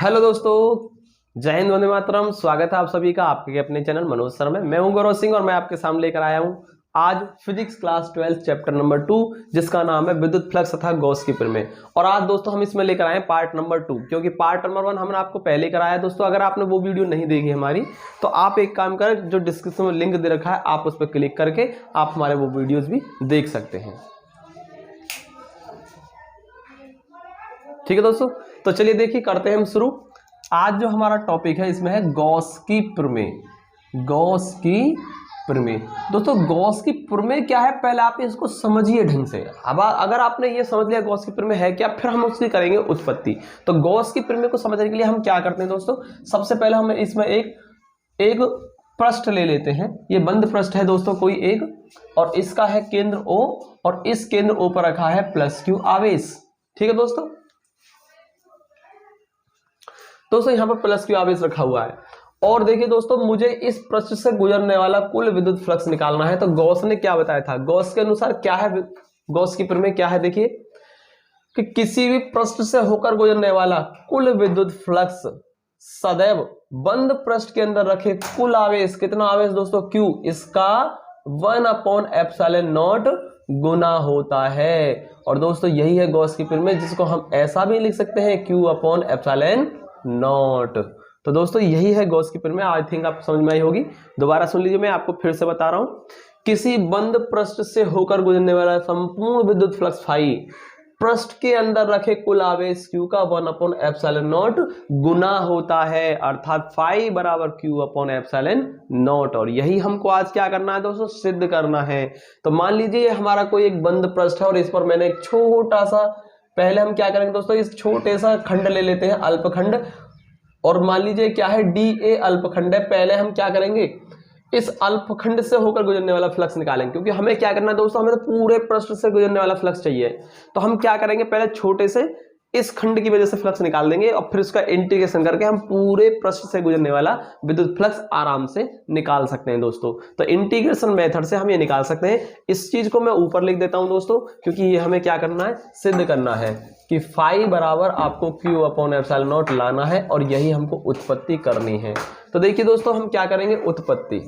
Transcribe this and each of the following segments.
Hello दोस्तों, जय हिंद, वंदे मातरम। स्वागत है आप सभी का आपके अपने चैनल मनोज सर में। मैं हूं गौरव सिंह और मैं आपके सामने लेकर आया हूं आज फिजिक्स क्लास 12 चैप्टर नंबर 2, जिसका नाम है विद्युत फ्लक्स तथा गॉस की प्रमेय। और आज दोस्तों हम इसमें लेकर आए हैं पार्ट नंबर 2, क्योंकि पार्ट नंबर 1 हमने आपको पहले कराया है। दोस्तों अगर आपने वो वीडियो नहीं देखी हमारी तो आप एक काम करें, जो डिस्क्रिप्शन में लिंक दे रखा है आप उस पर क्लिक करके आप हमारे वो वीडियोज भी देख सकते हैं। ठीक है दोस्तों, तो चलिए देखिए करते हैं हम शुरू। आज जो हमारा टॉपिक है इसमें है गॉस की प्रमेय। गॉस की प्रमेय दोस्तों, गॉस की प्रमेय क्या है पहले आप इसको समझिए ढंग से। अब अगर आपने ये समझ लिया गॉस की प्रमेय है क्या, फिर हम उसकी करेंगे उत्पत्ति। तो गॉस की प्रमेय को समझने के लिए हम क्या करते हैं दोस्तों, सबसे पहले हम इसमें एक पृष्ठ ले लेते हैं। ये बंद पृष्ठ है दोस्तों कोई एक, और इसका है केंद्र O, और इस केंद्र O पर रखा है प्लस Q आवेश। ठीक है दोस्तों, यहां पर प्लस Q आवेश रखा हुआ है। और देखिए दोस्तों, मुझे इस पृष्ठ से गुजरने वाला कुल विद्युत फ्लक्स निकालना है। तो गॉस ने क्या बताया था, गॉस के अनुसार क्या है, गॉस की प्रमेय क्या है, देखिए कि किसी भी पृष्ठ से होकर गुजरने वाला कुल विद्युत फ्लक्स सदैव बंद पृष्ठ के अंदर रखे कुल आवेश, कितना आवेश दोस्तों, Q, इसका 1/ε0 गुना होता है। और दोस्तों यही है गॉस की प्रमेय, जिसको हम ऐसा भी लिख सकते हैं Q/ε0। तो दोस्तों यही है गॉस की प्रमेय। आई थिंक आपको समझ में आई होगी। दोबारा सुन लीजिए, मैं आपको फिर से बता रहा हूं। किसी बंद पृष्ठ से होकर गुजरने वाला संपूर्ण विद्युत फ्लक्स फाई पृष्ठ के अंदर रखे कुल आवेश Q का 1/ε0 गुना होता है, अर्थात फाई बराबर Q/ε0। और यही हमको आज क्या करना है दोस्तों, सिद्ध करना है। तो मान लीजिए हमारा कोई एक बंद पृष्ठ है और इस पर मैंने एक छोटा सा, पहले हम क्या करेंगे दोस्तों, इस छोटे सा खंड ले लेते हैं, अल्पखंड। और मान लीजिए क्या है, DA अल्पखंड है। पहले हम क्या करेंगे, इस अल्पखंड से होकर गुजरने वाला फ्लक्स निकालेंगे, क्योंकि हमें क्या करना है दोस्तों, हमें तो पूरे पृष्ठ से गुजरने वाला फ्लक्स चाहिए। तो हम क्या करेंगे, पहले छोटे से इस खंड की वजह से फ्लक्स निकाल देंगे और फिर उसका इंटीग्रेशन करके हम पूरे पृष्ठ से गुजरने वाला विद्युत फ्लक्स आराम से निकाल सकते हैं दोस्तों। तो इंटीग्रेशन मेथड से हम ये निकाल सकते हैं। इस चीज को मैं ऊपर लिख देता हूं दोस्तों, क्योंकि ये हमें क्या करना है, सिद्ध करना है कि फाई बराबर आपको Q/ε0 लाना है, और यही हमको उत्पत्ति करनी है। तो देखिए दोस्तों, हम क्या करेंगे, उत्पत्ति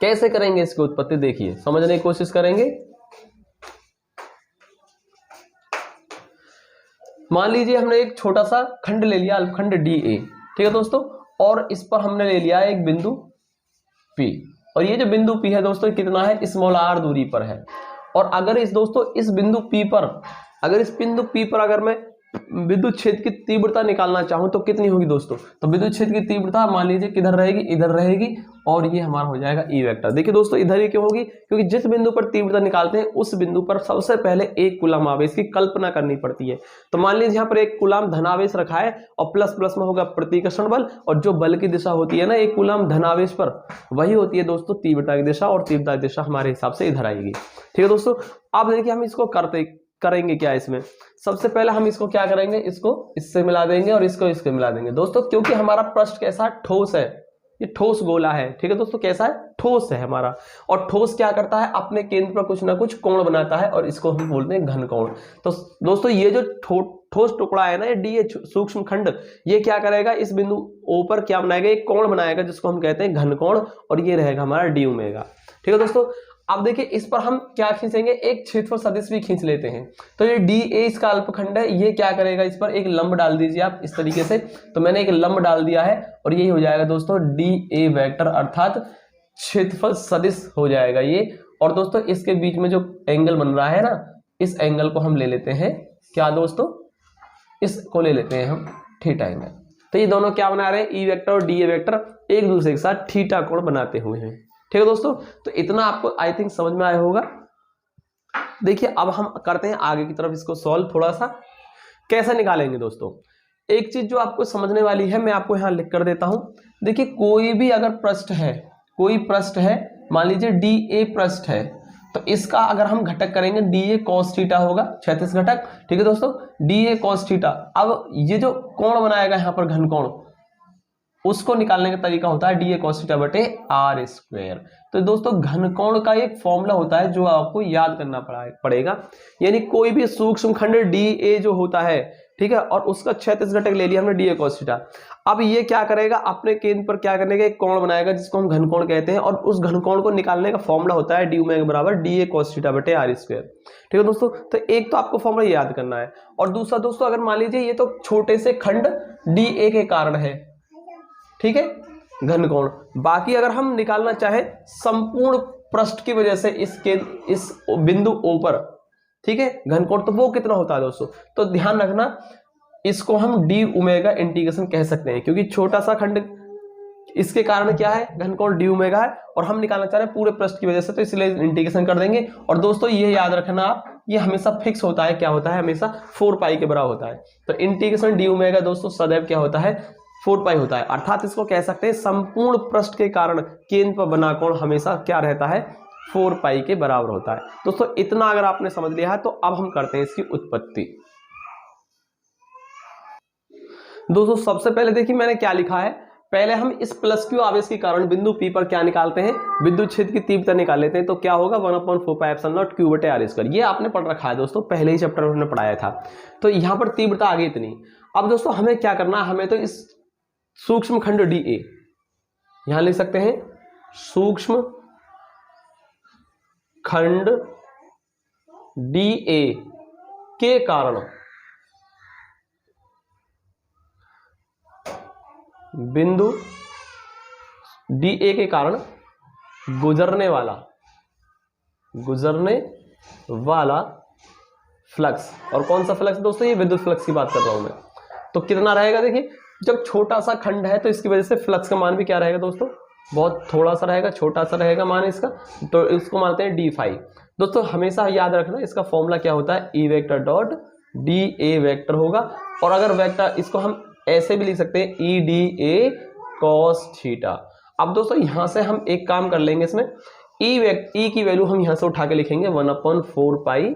कैसे करेंगे, इसकी उत्पत्ति देखिए, समझने की कोशिश करेंगे। मान लीजिए हमने एक छोटा सा खंड ले लिया, अल्पखंड DA, ठीक है दोस्तों, और इस पर हमने ले लिया एक बिंदु P, और ये जो बिंदु P है दोस्तों कितना है, r दूरी पर है। और अगर इस दोस्तों इस बिंदु P पर, अगर इस बिंदु P पर अगर मैं विद्युत क्षेत्र की तीव्रता निकालना चाहूं तो कितनी होगी दोस्तों, तो विद्युत क्षेत्र की तीव्रता मान लीजिए किधर रहेगी, इधर रहेगी, और ये हमारा हो जाएगा E वेक्टर। देखिए दोस्तों इधर ही क्यों होगी, क्योंकि जिस बिंदु पर तीव्रता निकालते हैं उस बिंदु पर सबसे पहले एक कूलम आवेश की कल्पना करनी पड़ती है। तो मान लीजिए यहाँ पर एक कूलम धनावेश रखा है और प्लस प्लस में होगा प्रतिकर्षण बल, और जो बल की दिशा होती है ना एक कूलम धनावेश पर, वही होती है दोस्तों तीव्रता की दिशा, और तीव्रता की दिशा हमारे हिसाब से इधर आएगी। ठीक है दोस्तों, अब देखिए हम इसको करेंगे क्या, इसमें सबसे पहले हम इसको क्या करेंगे, इसको इससे मिला देंगे और इसको इसके मिला देंगे दोस्तों, क्योंकि हमारा पृष्ठ कैसा, ठोस है, ये ठोस गोला है। ठीक है दोस्तों, कैसा है, ठोस है हमारा। और ठोस क्या करता है, अपने केंद्र पर कुछ ना कुछ कोण बनाता है, और इसको हम बोलते हैं घन कोण। तो दोस्तों ये जो ठोस टुकड़ा है ना, ये DA सूक्ष्म खंड, ये क्या करेगा, इस बिंदु O पर क्या बनाएगा, एक कोण बनाएगा जिसको हम कहते हैं घन कोण, और ये रहेगा हमारा d ओमेगा। ठीक है दोस्तों, अब देखिए इस पर हम क्या खींचेंगे, एक क्षेत्रफल सदिश भी खींच लेते हैं। तो ये DA इसका अल्पखंड है, ये क्या करेगा, इस पर एक लंब डाल दीजिए आप इस तरीके से। तो मैंने एक लंब डाल दिया है, और यही हो जाएगा दोस्तों DA वेक्टर, अर्थात क्षेत्रफल सदिश हो जाएगा ये। और दोस्तों इसके बीच में जो एंगल बन रहा है ना, इस एंगल को हम ले लेते हैं क्या दोस्तों, इसको ले लेते हैं हम थीटा एंगल। तो ये दोनों क्या बना रहे हैं, E वेक्टर और DA वेक्टर एक दूसरे के साथ थीटा कोण बनाते हुए हैं। ठीक है दोस्तों, तो इतना आपको आई थिंक समझ में आया होगा। देखिए अब हम करते हैं आगे की तरफ इसको सॉल्व। थोड़ा सा कैसे निकालेंगे दोस्तों, एक चीज जो आपको समझने वाली है मैं आपको यहाँ लिख कर देता हूं। देखिए कोई भी अगर पृष्ठ है, कोई पृष्ठ है, मान लीजिए DA पृष्ठ है, तो इसका अगर हम घटक करेंगे DA cos थीटा होगा, क्षैतिज घटक। ठीक है दोस्तों, DA cos थीटा। अब ये जो कोण बनाएगा यहाँ पर घन कोण, उसको निकालने का तरीका होता है DA cos थीटा बटे r स्क्वायर। तो दोस्तों घन कोण का एक फॉर्मूला होता है जो आपको याद करना पड़ेगा। यानी कोई भी सूक्ष्म खंड DA जो होता है ठीक है, और उसका क्षैतिज घटक ले लिया हमने डी ए cos थीटा। अब ये क्या करेगा, अपने केंद्र पर क्या करने का एक कोण बनाएगा जिसको हम घनकोण कहते हैं, और उस घनकोण को निकालने का फॉर्मूला होता है डी ओमेगा बराबर डी ए cos थीटा बटे आर स्क्वायर। ठीक है दोस्तों, तो एक तो आपको फॉर्मूला याद करना है, और दूसरा दोस्तों अगर मान लीजिए ये तो छोटे से खंड डी ए के कारण है, ठीक है, घनकोण। बाकी अगर हम निकालना चाहे संपूर्ण पृष्ठ की वजह से इस बिंदु ओ पर, ठीक है, घनकोण, तो वो कितना होता है दोस्तों, तो ध्यान रखना इसको हम डी ओमेगा इंटीग्रेशन कह सकते हैं, क्योंकि छोटा सा खंड इसके कारण क्या है, घनकोण डी ओमेगा है, और हम निकालना चाह रहे हैं पूरे पृष्ठ की वजह से, तो इसलिए इंटीग्रेशन कर देंगे। और दोस्तों ये याद रखना आप, ये हमेशा फिक्स होता है, क्या होता है, हमेशा 4 पाई के बराबर होता है। तो इंटीग्रेशन डी ओमेगा दोस्तों सदैव क्या होता है, 4 पाई होता है। अर्थात इसको कह सकते हैं संपूर्ण पृष्ठ के कारण केंद्र पर बना कोण हमेशा क्या रहता है, 4 पाई के बराबर होता है। दोस्तों इतना अगर आपने समझ लिया है तो अब हम करते हैं इसकी उत्पत्ति। दोस्तों सबसे पहले देखिए मैंने क्या लिखा है, पहले हम इस प्लस क्यू आवेश के कारण बिंदु P पर क्या निकालते हैं, विद्युत क्षेत्र की तीव्रता निकाल लेते हैं। तो क्या होगा 1/4 पाई एप्सिलॉन नॉट q बटे r स्क्वायर, ये आपने पढ़ रखा है दोस्तों, पहले ही चैप्टर में हमने पढ़ाया था। तो यहां पर तीव्रता आ गई इतनी। अब दोस्तों हमें क्या करना है, हमें तो इस सूक्ष्म खंड DA, यहां लिख सकते हैं सूक्ष्म खंड DA के कारण बिंदु DA के कारण गुजरने वाला फ्लक्स, और कौन सा फ्लक्स दोस्तों, ये विद्युत फ्लक्स की बात कर रहा हूं मैं। तो कितना रहेगा, देखिए जब छोटा सा खंड है तो इसकी वजह से फ्लक्स का मान भी क्या रहेगा दोस्तों, बहुत थोड़ा सा रहेगा, छोटा सा रहेगा मान इसका, तो इसको मानते हैं d फाई। दोस्तों हमेशा याद रखना इसका फॉर्मूला क्या होता है, E vector dot DA vector होगा। और अगर वेक्टर इसको हम ऐसे भी लिख सकते हैं EDA cos थीटा। अब दोस्तों यहां से हम एक काम कर लेंगे, इसमें E की वैल्यू हम यहां से उठा के लिखेंगे 1/4 pi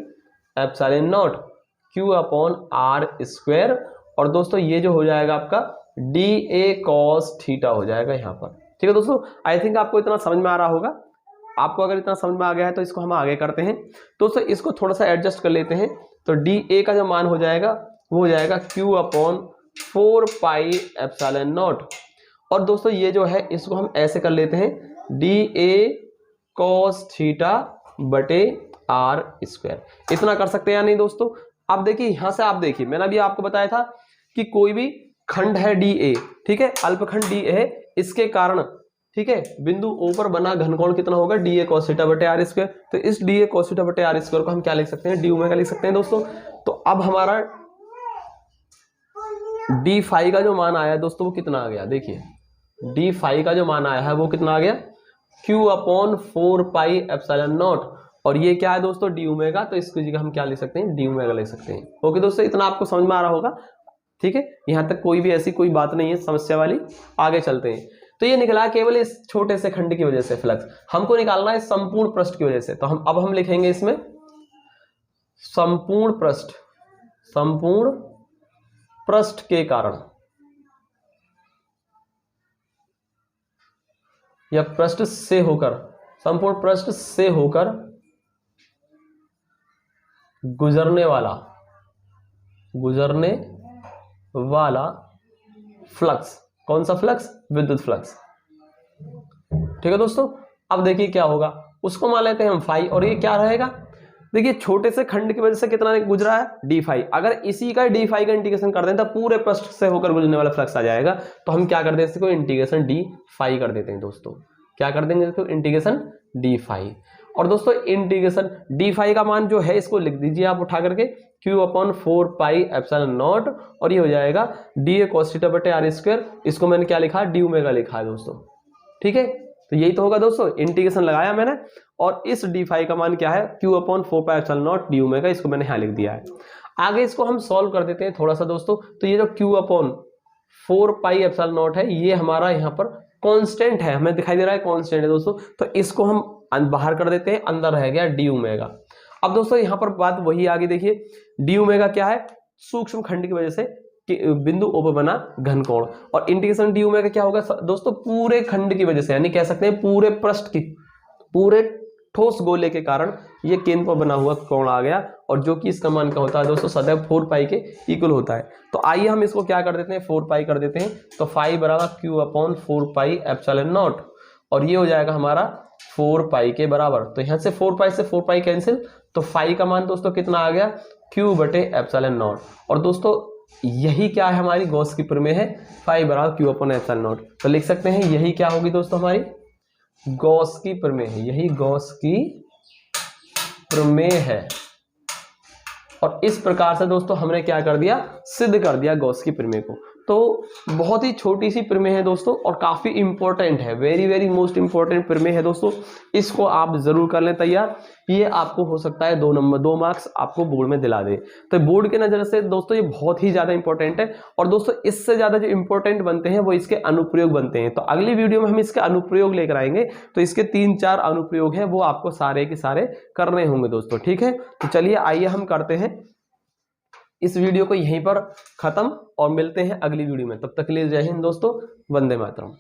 epsilon not q upon r square, और दोस्तों ये जो हो जाएगा आपका DA cos थीटा हो जाएगा यहाँ पर। ठीक है दोस्तों, आई थिंक आपको इतना समझ में आ रहा होगा। आपको अगर इतना समझ में आ गया है तो इसको हम आगे करते हैं। दोस्तों इसको थोड़ा सा एडजस्ट कर लेते हैं, तो DA का जो मान हो जाएगा वो हो जाएगा q upon 4 pi epsilon not, और दोस्तों ये जो है इसको हम ऐसे कर लेते हैं DA cos थीटा बटे r स्क्वायर। इतना कर सकते हैं या नहीं दोस्तों। अब देखिए यहां से आप देखिए, मैंने अभी आपको बताया था कि कोई भी खंड है DA, ठीक है, अल्पखंड DA है, इसके कारण, ठीक है, बिंदु O पर बना घनकोण कितना होगा, DA cos थीटा बटे r स्क्वायर। तो इस DA cos थीटा बटे r स्क्वायर को हम क्या लिख सकते हैं, d ओमेगा लिख सकते हैं दोस्तों। तो अब हमारा d फाई का जो मान आया दोस्तों वो कितना आ गया, देखिए d फाई का जो मान आया है वो कितना आ गया, q upon 4 pi epsilon not, और ये क्या है दोस्तों d ओमेगा, तो इसकी जगह हम क्या लिख सकते हैं, d ओमेगा लिख सकते हैं। ओके दोस्तों, इतना आपको समझ में आ रहा होगा। ठीक है, यहां तक कोई भी ऐसी कोई बात नहीं है समस्या वाली। आगे चलते हैं। तो ये निकला केवल इस छोटे से खंड की वजह से फ्लक्स, हमको निकालना है संपूर्ण पृष्ठ की वजह से। तो हम लिखेंगे इसमें संपूर्ण पृष्ठ के कारण, या पृष्ठ से होकर, संपूर्ण पृष्ठ से होकर गुजरने वाला फ्लक्स। कौन सा फ्लक्स, विद्युत फ्लक्स। ठीक है दोस्तों, अब देखिए क्या होगा, उसको मान लेते हैं हम फाई, और ये क्या रहेगा, देखिए छोटे से खंड की वजह से कितना गुजरा है, डी फाई। अगर इसी का डी फाई का इंटीग्रेशन कर दें तो पूरे पृष्ठ से होकर गुजरने वाला फ्लक्स आ जाएगा। तो हम क्या कर देते हैं, इसको इंटीग्रेशन डी फाई कर देते हैं दोस्तों। क्या कर देंगे, इसको इंटीग्रेशन डी फाई। और दोस्तों इंटीग्रेशन डी फाई का मान जो है इसको लिख दीजिए आप उठा करके, q upon 4 pi epsilon not, और ये हो जाएगा DA cos थीटा बटे r स्क्वायर। इसको मैंने क्या लिखा, d ओमेगा लिखा है दोस्तों। ठीक है, तो यही तो होगा दोस्तों, इंटीग्रेशन लगाया मैंने, और इस डी फाई का मान क्या है, q upon 4 pi epsilon not d omega, इसको मैंने यहाँ लिख दिया है। आगे इसको हम सॉल्व कर देते हैं थोड़ा सा दोस्तों। तो ये जो q upon 4 pi epsilon not है, ये हमारा यहाँ पर कांस्टेंट है, हमें दिखाई दे रहा है कांस्टेंट है दोस्तों। तो इसको हम बाहर कर देते हैं, अंदर रह गया डी ओमेगा। अब दोस्तों यहाँ पर बात वही आगे देखिए, डी ओमेगा क्या है, सूक्ष्म खंड की वजह से बिंदु O पर बना घनकोण, और इंटीग्रेशन डी ओमेगा क्या होगा दोस्तों, पूरे खंड की वजह से, यानी कह सकते हैं पूरे पृष्ठ की, पूरे ठोस गोले के कारण ये केंद्र पर बना हुआ कोण आ गया, और जो कि इसका मान क्या होता है दोस्तों, सदैव 4 पाई के इक्वल होता है। तो आइए हम इसको क्या कर देते हैं, 4 पाई कर देते हैं। तो फाई बराबर Q upon 4 pi epsilon not, और ये हो जाएगा हमारा 4 पाई के बराबर। तो यहाँ से 4 पाई से 4 पाई कैंसिल, तो फाई का मान दोस्तों कितना आ गया, क्यू बटे एप्सिलॉन नॉट। और दोस्तों यही क्या है, हमारी गॉस की प्रमेय है, फाई बराबर क्यू अपॉन एप्सिलॉन नॉट। तो लिख सकते हैं यही क्या होगी दोस्तों, हमारी गॉस की प्रमेय है, यही गॉस की प्रमेय है। और इस प्रकार से दोस्तों हमने क्या कर दिया, सिद्ध कर दिया गॉस की प्रमेय को। तो बहुत ही छोटी सी प्रमेय है दोस्तों, और काफी इंपॉर्टेंट है, वेरी वेरी मोस्ट इंपॉर्टेंट प्रमेय है दोस्तों। इसको आप जरूर कर लें तैयार, ये आपको हो सकता है 2 मार्क्स आपको बोर्ड में दिला दे। तो बोर्ड के नजर से दोस्तों ये बहुत ही ज्यादा इंपॉर्टेंट है। और दोस्तों इससे ज्यादा जो इंपॉर्टेंट बनते हैं वो इसके अनुप्रयोग बनते हैं। तो अगली वीडियो में हम इसके अनुप्रयोग लेकर आएंगे। तो इसके 3-4 अनुप्रयोग हैं, वो आपको सारे के सारे करने होंगे दोस्तों, ठीक है। तो चलिए आइए हम करते हैं इस वीडियो को यहीं पर खत्म, और मिलते हैं अगली वीडियो में। तब तक के लिए जय हिंद दोस्तों, वंदे मातरम।